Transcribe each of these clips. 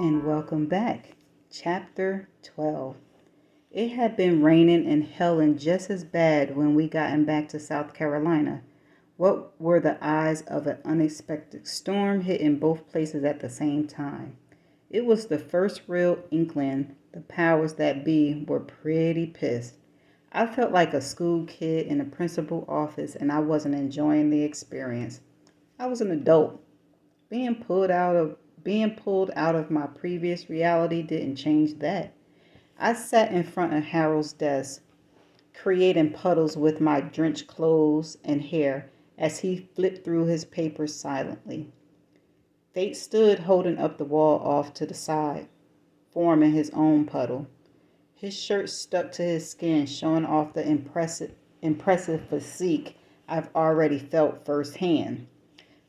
and welcome back. Chapter 12. It had been raining and hailing just as bad when we gotten back to South Carolina. What were the odds of an unexpected storm hitting both places at the same time? It was the first real inkling the powers that be were pretty pissed. I felt like a school kid in the principal office and I wasn't enjoying the experience. I was an adult. Being pulled out of being pulled out of my previous reality didn't change that. I sat in front of Harold's desk, creating puddles with my drenched clothes and hair as he flipped through his papers silently. Fate stood holding up the wall off to the side, forming his own puddle. His shirt stuck to his skin, showing off the impressive physique I've already felt firsthand.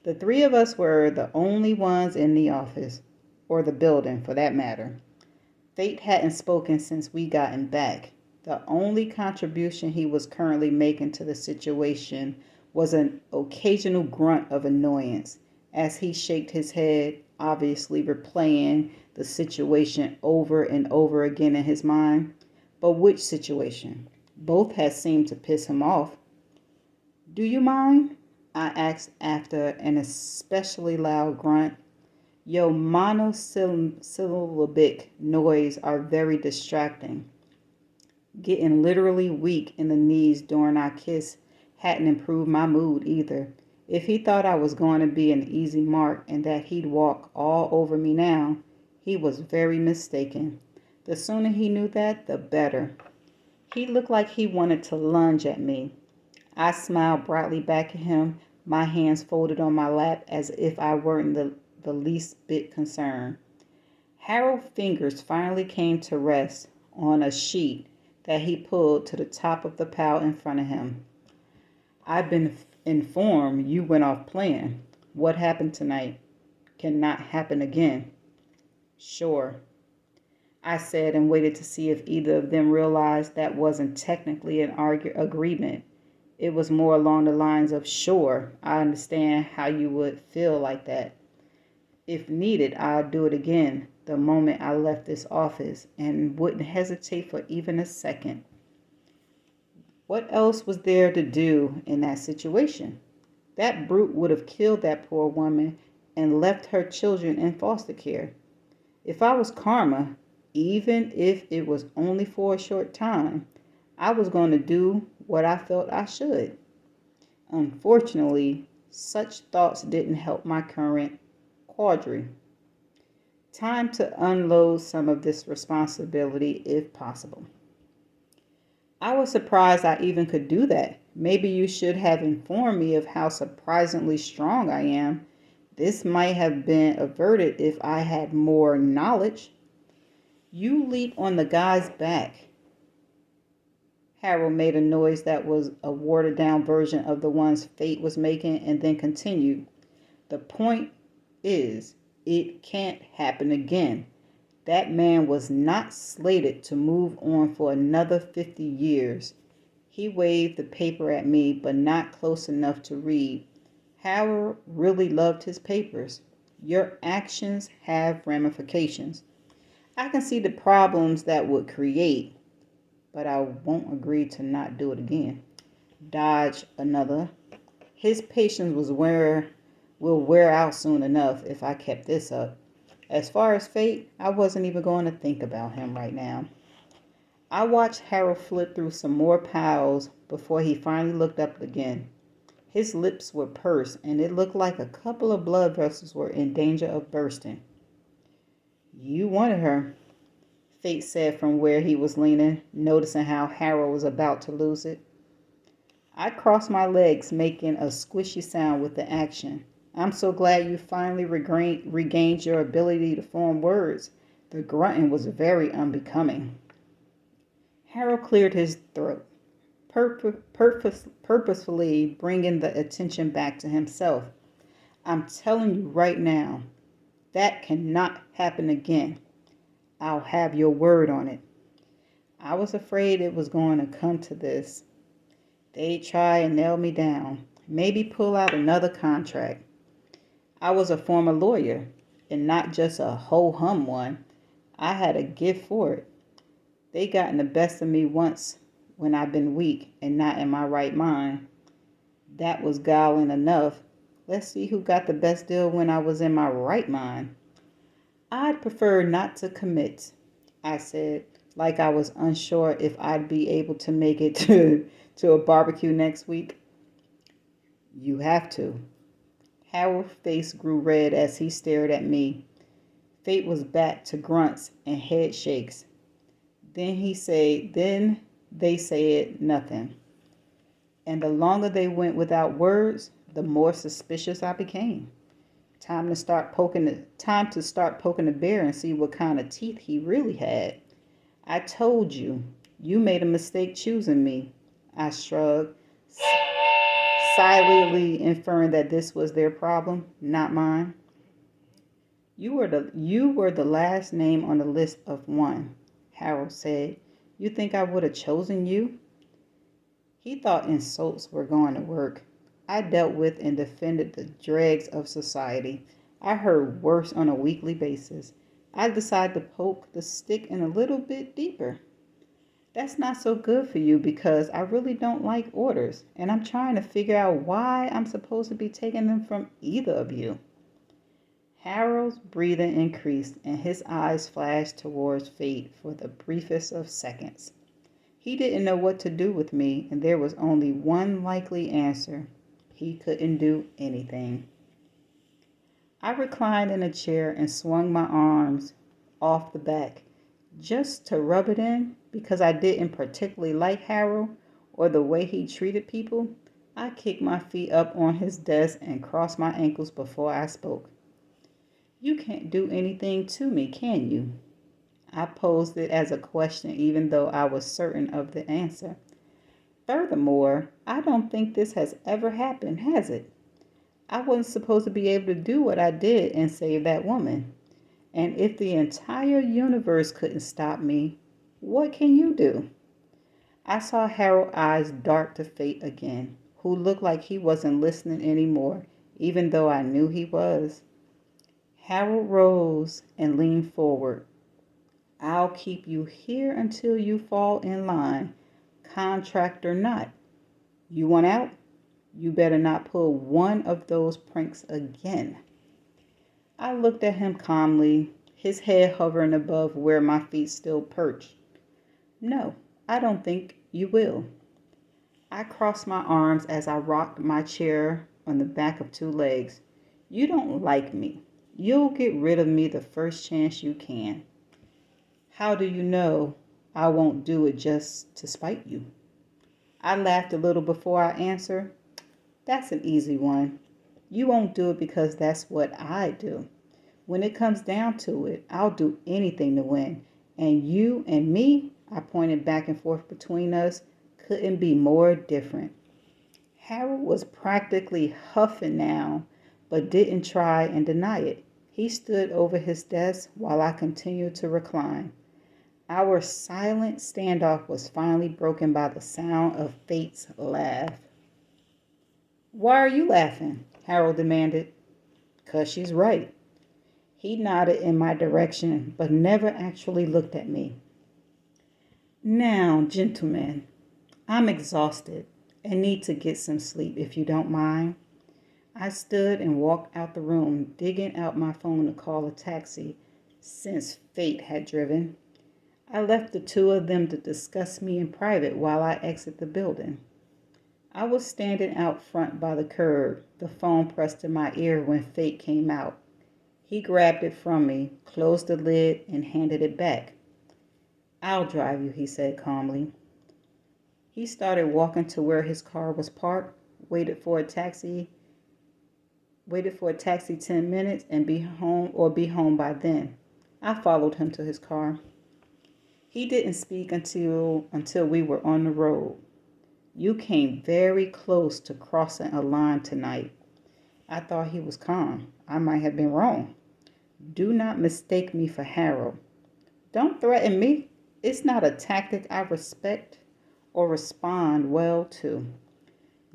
The three of us were the only ones in the office, or the building for that matter. Fate hadn't spoken since we gotten back. The only contribution he was currently making to the situation was an occasional grunt of annoyance as he shook his head, obviously replaying the situation over and over again in his mind. But which situation? Both had seemed to piss him off. "Do you mind?" I asked after an especially loud grunt. Your monosyllabic noise are very distracting. Getting literally weak in the knees during our kiss hadn't improved my mood either. If he thought I was going to be an easy mark and that he'd walk all over me now, he was very mistaken. The sooner he knew that, the better. He looked like he wanted to lunge at me. I smiled brightly back at him, my hands folded on my lap as if I weren't the least bit concerned. Harold's fingers finally came to rest on a sheet that he pulled to the top of the pile in front of him. "I've been informed you went off plan. What happened tonight cannot happen again." "Sure," I said and waited to see if either of them realized that wasn't technically an agreement. It was more along the lines of, "Sure, I understand how you would feel like that. If needed, I'll do it again the moment I left this office and wouldn't hesitate for even a second." What else was there to do in that situation? That brute would have killed that poor woman and left her children in foster care. If I was Karma, even if it was only for a short time, I was going to do what I felt I should. Unfortunately, such thoughts didn't help my current quandary. Time to unload some of this responsibility if possible. "I was surprised I even could do that. Maybe you should have informed me of how surprisingly strong I am. This might have been averted if I had more knowledge." "You leap on the guy's back." Harold made a noise that was a watered down version of the ones Fate was making and then continued. "The point is, it can't happen again. That man was not slated to move on for another 50 years. He waved the paper at me, but not close enough to read. Harold really loved his papers. Your actions have ramifications. I can see the problems that would create, but I won't agree to not do it again." Dodge another. His patience will wear out soon enough if I kept this up. As far as Fate, I wasn't even going to think about him right now. I watched Harold flip through some more piles before he finally looked up again. His lips were pursed, and it looked like a couple of blood vessels were in danger of bursting. "You wanted her," Fate said from where he was leaning, noticing how Harold was about to lose it. I crossed my legs, making a squishy sound with the action. "I'm so glad you finally regained your ability to form words." The grunting was very unbecoming. Harold cleared his throat, purposefully bringing the attention back to himself. "I'm telling you right now, that cannot happen again. I'll have your word on it." I was afraid it was going to come to this. They'd try and nail me down, maybe pull out another contract. I was a former lawyer. and not just a ho-hum one. I had a gift for it. They gotten the best of me once when I've been weak and not in my right mind. That was galling enough. Let's see who got the best deal when I was in my right mind. I'd prefer not to commit, I said, like I was unsure if I'd be able to make it to a barbecue next week. You have to. Harold's face grew red as he stared at me. Fate was back to grunts and head shakes. Then they said nothing. And the longer they went without words, the more suspicious I became. Time to start poking the bear and see what kind of teeth he really had. I told you, you made a mistake choosing me. I shrugged, silently inferring that this was their problem, not mine. You were the last name on the list of one, Harold said. You think I would have chosen you? He thought insults were going to work. I dealt with and defended the dregs of society. I heard worse on a weekly basis. I decided to poke the stick in a little bit deeper. That's not so good for you because I really don't like orders, and I'm trying to figure out why I'm supposed to be taking them from either of you. Harold's breathing increased and his eyes flashed towards Fate for the briefest of seconds. He didn't know what to do with me, and there was only one likely answer. He couldn't do anything. I reclined in a chair and swung my arms off the back just to rub it in because I didn't particularly like Harold or the way he treated people. I kicked my feet up on his desk and crossed my ankles before I spoke. You can't do anything to me, can you? I posed it as a question even though I was certain of the answer. Furthermore, I don't think this has ever happened, has it? I wasn't supposed to be able to do what I did and save that woman. And if the entire universe couldn't stop me, what can you do? I saw Harold's eyes dart to Fate again, who looked like he wasn't listening anymore, even though I knew he was. Harold rose and leaned forward. I'll keep you here until you fall in line, contract or not. You want out? You better not pull one of those pranks again. I looked at him calmly, his head hovering above where my feet still perched. No, I don't think you will. I crossed my arms as I rocked my chair on the back of two legs. You don't like me. You'll get rid of me the first chance you can. How do you know I won't do it just to spite you? I laughed a little before I answered. That's an easy one. You won't do it because that's what I do. When it comes down to it, I'll do anything to win. And you and me, I pointed back and forth between us, couldn't be more different. Harold was practically huffing now, but didn't try and deny it. He stood over his desk while I continued to recline. Our silent standoff was finally broken by the sound of Fate's laugh. Why are you laughing? Harold demanded. 'Cause she's right. He nodded in my direction, but never actually looked at me. Now, gentlemen, I'm exhausted and need to get some sleep if you don't mind. I stood and walked out the room, digging out my phone to call a taxi since Fate had driven. I left the two of them to discuss me in private while I exit the building. I was standing out front by the curb, the phone pressed to my ear when Fate came out. He grabbed it from me, closed the lid, and handed it back. I'll drive you, he said calmly. He started walking to where his car was parked, waited for a taxi 10 minutes and be home by then. I followed him to his car. He didn't speak until we were on the road. You came very close to crossing a line tonight. I thought he was calm. I might have been wrong. Do not mistake me for Harold. Don't threaten me. It's not a tactic I respect or respond well to.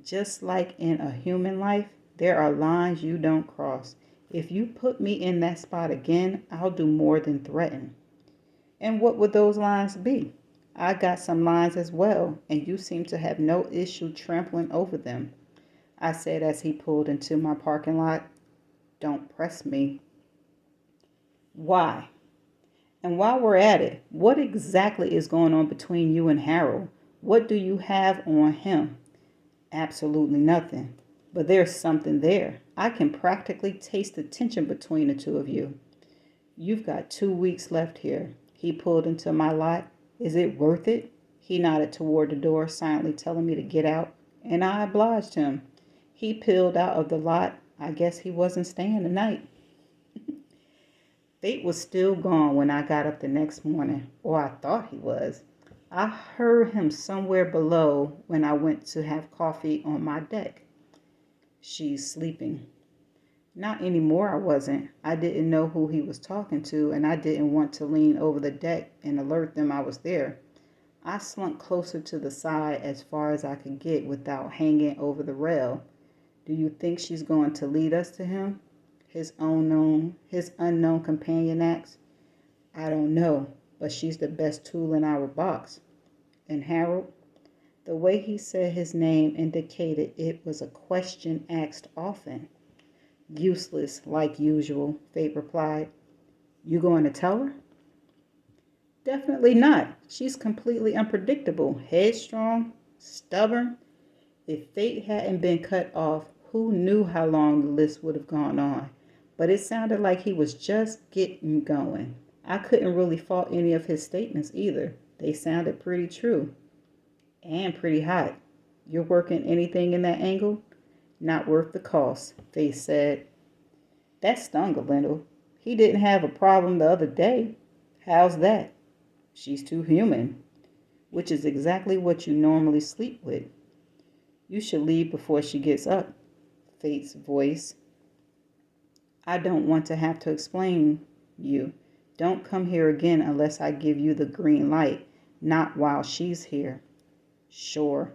Just like in a human life, there are lines you don't cross. If you put me in that spot again, I'll do more than threaten. And what would those lines be? I got some lines as well, and you seem to have no issue trampling over them, I said as he pulled into my parking lot. Don't press me. Why? And while we're at it, what exactly is going on between you and Harold? What do you have on him? Absolutely nothing. But there's something there. I can practically taste the tension between the two of you. You've got 2 weeks left here. He pulled into my lot. Is it worth it? He nodded toward the door, silently telling me to get out, and I obliged him. He peeled out of the lot. I guess he wasn't staying the night. Fate was still gone when I got up the next morning, or I thought he was. I heard him somewhere below when I went to have coffee on my deck. She's sleeping. Not anymore, I wasn't. I didn't know who he was talking to, and I didn't want to lean over the deck and alert them I was there. I slunk closer to the side as far as I could get without hanging over the rail. Do you think she's going to lead us to him? His unknown companion asked. I don't know, but she's the best tool in our box. And Harold? The way he said his name indicated it was a question asked often. Useless, like usual, Fate replied. You going to tell her? Definitely not. She's completely unpredictable, headstrong, stubborn. If Fate hadn't been cut off, who knew how long the list would have gone on? But it sounded like he was just getting going. I couldn't really fault any of his statements either. They sounded pretty true. And pretty hot. You're working anything in that angle? Not worth the cost, Fate said. That stung a little. He didn't have a problem the other day. How's that? She's too human, which is exactly what you normally sleep with. You should leave before she gets up, Fate's voice. I don't want to have to explain you. Don't come here again unless I give you the green light, not while she's here. Sure.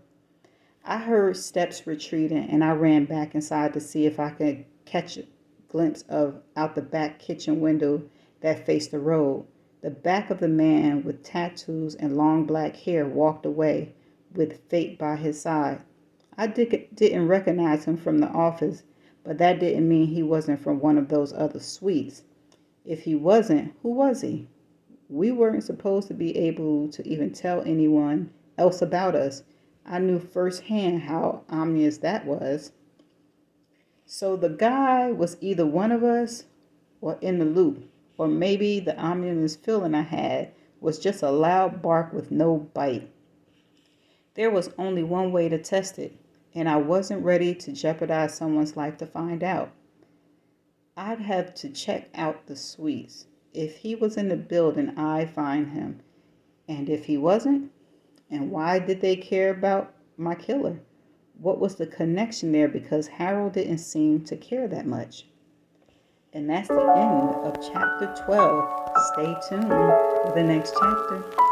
I heard steps retreating and I ran back inside to see if I could catch a glimpse of out the back kitchen window that faced the road. The back of the man with tattoos and long black hair walked away with Fate by his side. I didn't recognize him from the office, but that didn't mean he wasn't from one of those other suites. If he wasn't, who was he? We weren't supposed to be able to even tell anyone else about us. I knew firsthand how ominous that was. So the guy was either one of us or in the loop. Or maybe the ominous feeling I had was just a loud bark with no bite. There was only one way to test it, and I wasn't ready to jeopardize someone's life to find out. I'd have to check out the suites. If he was in the building, I'd find him. And if he wasn't, and why did they care about my killer? What was the connection there? Because Harold didn't seem to care that much. And that's the end of chapter 12. Stay tuned for the next chapter.